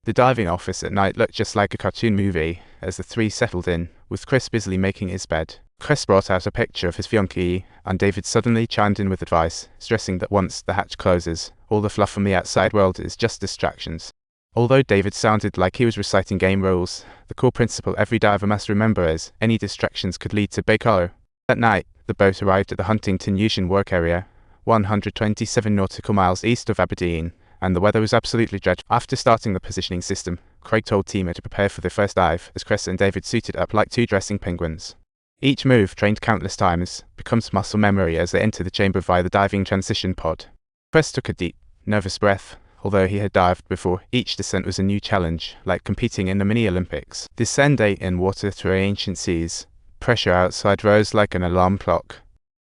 The diving office at night looked just like a cartoon movie as the three settled in, with Chris busily making his bed. Chris brought out a picture of his fiancée, and David suddenly chimed in with advice, stressing that once the hatch closes, all the fluff from the outside world is just distractions. Although David sounded like he was reciting game rules, the core principle every diver must remember is any distractions could lead to big hollow. That night, the boat arrived at the Huntington Youtian work area, 127 nautical miles east of Aberdeen, and the weather was absolutely dreadful. After starting the positioning system, Craig told Tima to prepare for their first dive as Chris and David suited up like two dressing penguins. Each move, trained countless times, becomes muscle memory as they enter the chamber via the diving transition pod. Chris took a deep, nervous breath. Although he had dived before, each descent was a new challenge, like competing in the mini-Olympics. Descend 8 in water through ancient seas. Pressure outside rose like an alarm clock.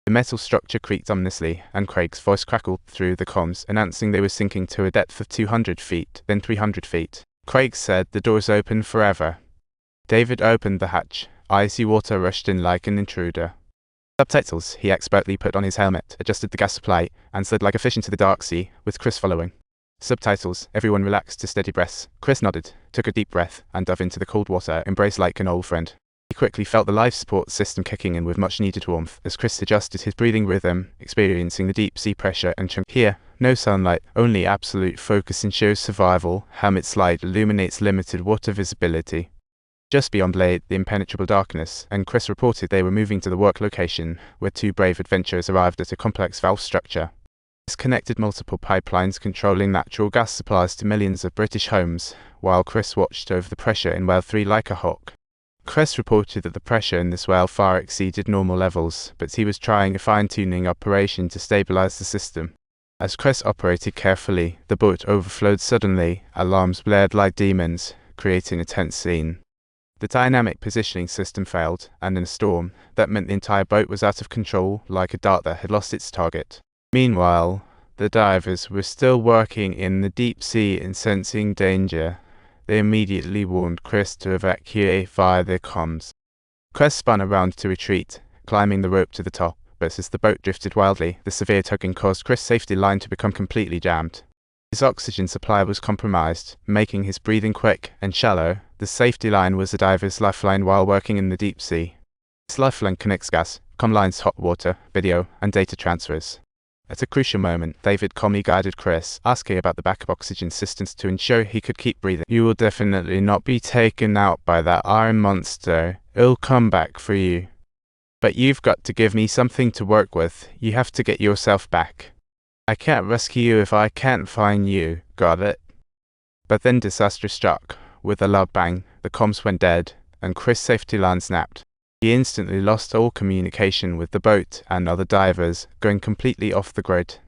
The metal structure creaked ominously, and Craig's voice crackled through the comms, announcing they were sinking to a depth of 200 feet, then 300 feet. Craig said, "The door's open forever." David opened the hatch. Icy water rushed in like an intruder. Subtitles. He expertly put on his helmet, adjusted the gas supply, and slid like a fish into the dark sea, with Chris following. Subtitles. Everyone relaxed to steady breaths. Chris nodded, took a deep breath, and dove into the cold water, embraced like an old friend. He quickly felt the life support system kicking in with much needed warmth as Chris adjusted his breathing rhythm, experiencing the deep sea pressure and chunk. Here, no sunlight, only absolute focus ensures survival. Helmet's light illuminates limited water visibility. Just beyond lay the impenetrable darkness, and Chris reported they were moving to the work location, where two brave adventurers arrived at a complex valve structure. This connected multiple pipelines controlling natural gas supplies to millions of British homes, while Chris watched over the pressure in well 3 like a hawk. Chris reported that the pressure in this well far exceeded normal levels, but he was trying a fine-tuning operation to stabilize the system. As Chris operated carefully, the boat overflowed suddenly. Alarms blared like demons, creating a tense scene. The dynamic positioning system failed, and in a storm, that meant the entire boat was out of control, like a dart that had lost its target. Meanwhile, the divers were still working in the deep sea and sensing danger. They immediately warned Chris to evacuate via their comms. Chris spun around to retreat, climbing the rope to the top, but as the boat drifted wildly, the severe tugging caused Chris' safety line to become completely jammed. His oxygen supply was compromised, making his breathing quick and shallow. The safety line was a diver's lifeline while working in the deep sea. This lifeline connects gas, comm lines, hot water, video, and data transfers. At a crucial moment, David calmly guided Chris, asking about the backup oxygen systems to ensure he could keep breathing. "You will definitely not be taken out by that iron monster. It'll come back for you. But you've got to give me something to work with. You have to get yourself back. I can't rescue you if I can't find you. Got it?" But then disaster struck. With a loud bang, the comms went dead, and Chris' safety line snapped. He instantly lost all communication with the boat and other divers, going completely off the grid.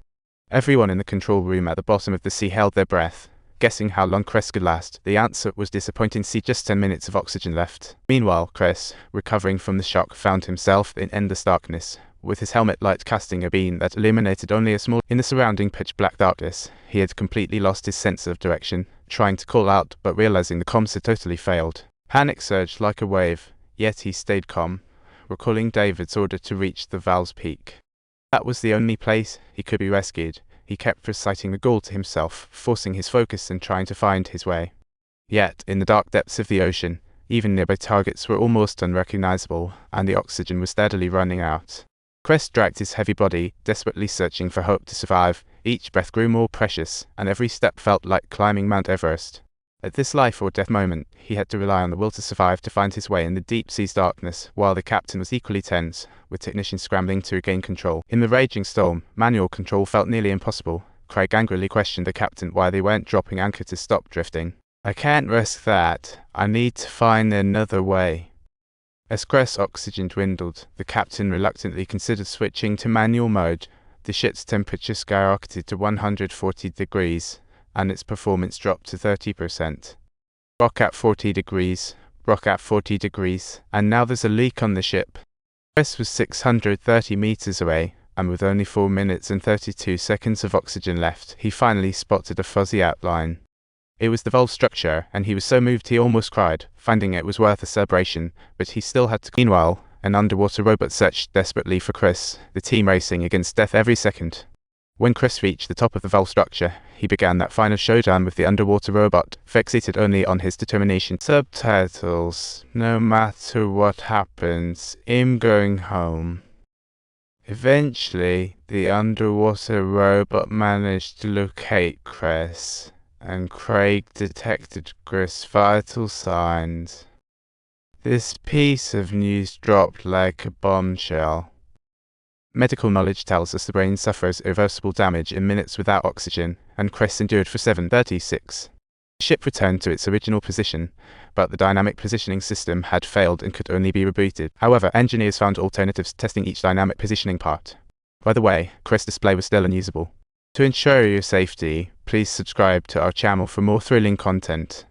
Everyone in the control room at the bottom of the sea held their breath, guessing how long Chris could last. The answer was disappointing. See, just 10 minutes of oxygen left. Meanwhile, Chris, recovering from the shock, found himself in endless darkness, with his helmet light casting a beam that illuminated only a small. In the surrounding pitch-black darkness, he had completely lost his sense of direction, trying to call out, but realizing the comms had totally failed. Panic surged like a wave, yet he stayed calm, recalling David's order to reach the valve's peak. That was the only place he could be rescued. He kept reciting the goal to himself, forcing his focus and trying to find his way. Yet, in the dark depths of the ocean, even nearby targets were almost unrecognizable, and the oxygen was steadily running out. Chris dragged his heavy body, desperately searching for hope to survive. Each breath grew more precious, and every step felt like climbing Mount Everest. At this life-or-death moment, he had to rely on the will to survive to find his way in the deep sea's darkness, while the captain was equally tense, with technicians scrambling to regain control. In the raging storm, manual control felt nearly impossible. Craig angrily questioned the captain why they weren't dropping anchor to stop drifting. "I can't risk that. I need to find another way." As Chris' oxygen dwindled, the captain reluctantly considered switching to manual mode. The ship's temperature skyrocketed to 140 degrees, and its performance dropped to 30%. Rock at 40 degrees, rock at 40 degrees, and now there's a leak on the ship. Chris was 630 meters away, and with only 4 minutes and 32 seconds of oxygen left, he finally spotted a fuzzy outline. It was the valve structure, and he was so moved he almost cried, finding it was worth a celebration, but he still had to. Meanwhile, an underwater robot searched desperately for Chris, the team racing against death every second. When Chris reached the top of the valve structure, he began that final showdown with the underwater robot, fixated only on his determination. Subtitles: no matter what happens, I'm going home. Eventually, the underwater robot managed to locate Chris, and Craig detected Chris' vital signs. This piece of news dropped like a bombshell. Medical knowledge tells us the brain suffers irreversible damage in minutes without oxygen, and Chris endured for 7:36. The ship returned to its original position, but the dynamic positioning system had failed and could only be rebooted. However, engineers found alternatives testing each dynamic positioning part. By the way, Chris' display was still unusable. To ensure your safety, please subscribe to our channel for more thrilling content.